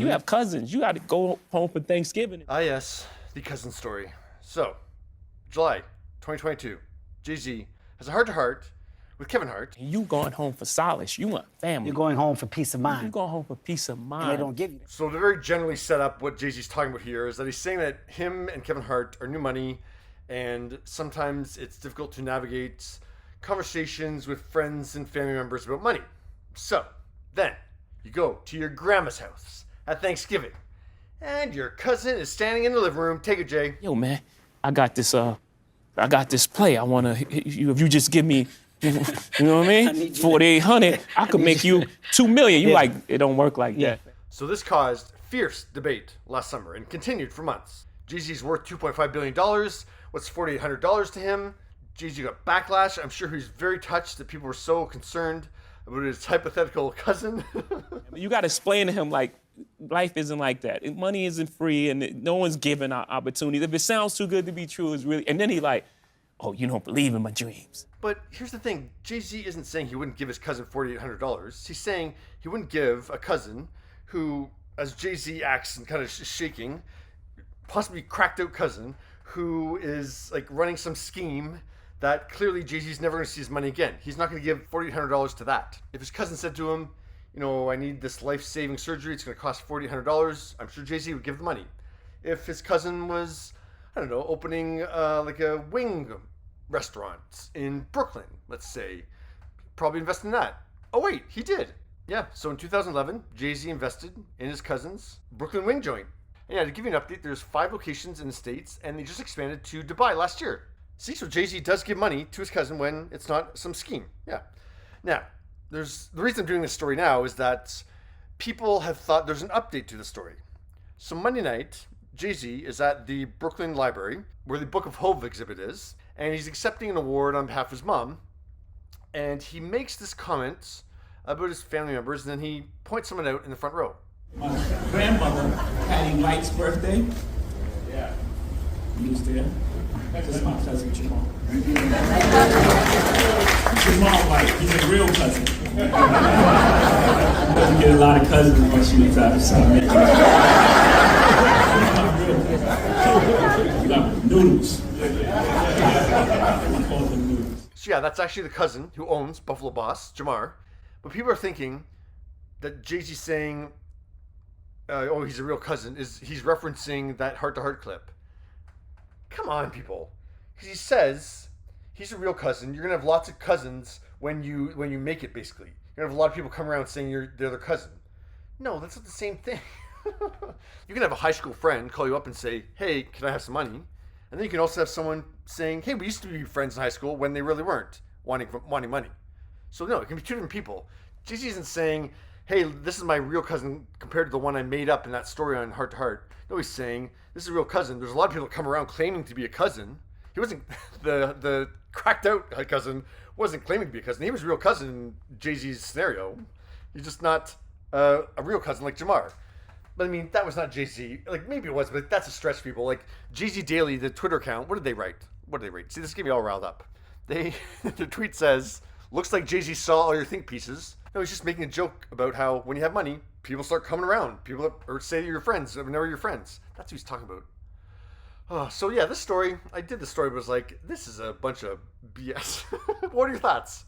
You have cousins. You got to go home for Thanksgiving. Ah, yes, the cousin story. So, July 2022, Jay-Z has a heart-to-heart with Kevin Hart. You going home for solace. You want family. You're going home for peace of mind. You going home for peace of mind. And they don't give you that. So to very generally set up what Jay-Z's talking about here is that he's saying that him and Kevin Hart are new money, and sometimes it's difficult to navigate conversations with friends and family members about money. So then you go to your grandma's house at Thanksgiving, and your cousin is standing in the living room. Take it, Jay. Yo, man, I got this play. I want to, if you just give me, you know what I mean? 4,800, I could make you 2 million. You like, it don't work like that. So this caused fierce debate last summer and continued for months. Jay-Z's worth $2.5 billion. What's $4,800 to him? Jay-Z got backlash. I'm sure he's very touched that people were so concerned about his hypothetical cousin. You got to explain to him, like, life isn't like that. Money isn't free, and no one's given opportunities. If it sounds too good to be true, it's really... And then he like, oh, you don't believe in my dreams. But here's the thing. Jay-Z isn't saying he wouldn't give his cousin $4,800. He's saying he wouldn't give a cousin who, as Jay-Z acts and kind of shaking, possibly cracked out cousin, who is like running some scheme that clearly Jay-Z's never going to see his money again. He's not going to give $4,800 to that. If his cousin said to him, you know, I need this life-saving surgery, it's going to cost $4,800, I'm sure Jay-Z would give the money. If his cousin was, I don't know, opening like a wing restaurant in Brooklyn, let's say, probably invest in that. Oh wait, he did. Yeah, so in 2011, Jay-Z invested in his cousin's Brooklyn wing joint. And yeah, to give you an update, there's 5 locations in the States, and they just expanded to Dubai last year. See, so Jay-Z does give money to his cousin when it's not some scheme. Yeah. Now, the reason I'm doing this story now is that people have thought there's an update to the story. So Monday night, Jay-Z is at the Brooklyn Library, where the Book of Hov exhibit is, and he's accepting an award on behalf of his mom. And he makes this comment about his family members, and then he points someone out in the front row. My grandmother, Patty White's birthday. Yeah. You was there? That's my cousin Jamal. Jamal White, he's a real cousin. He doesn't get a lot of cousins once you retire, so I got noodles. I call them noodles. So yeah, that's actually the cousin who owns Buffalo Boss, Jamar. But people are thinking that Jay-Z's saying, oh, he's a real cousin, he's referencing that Hart to Heart clip. Come on, people. Because he says he's a real cousin. You're going to have lots of cousins when you make it, basically. You're going to have a lot of people come around saying they're their cousin. No, that's not the same thing. You can have a high school friend call you up and say, hey, can I have some money? And then you can also have someone saying, hey, we used to be friends in high school when they really weren't wanting money. So no, it can be two different people. Jay-Z isn't saying, hey, this is my real cousin compared to the one I made up in that story on Hart to Heart. No, he's saying, this is a real cousin. There's a lot of people that come around claiming to be a cousin. He wasn't, the cracked out cousin wasn't claiming to be a cousin. He was a real cousin in Jay-Z's scenario. He's just not a real cousin like Jamar. But I mean, that was not Jay-Z. Like, maybe it was, but that's a stretch, people. Like, Jay-Z Daily, the Twitter account, what did they write? See, this gave me all riled up. The tweet says, looks like Jay-Z saw all your think pieces. No, he's just making a joke about how when you have money, people start coming around. People or say you're friends, never your friends. That's what he's talking about. Oh, so yeah, this story, I did the story, but I was like, this is a bunch of BS. What are your thoughts?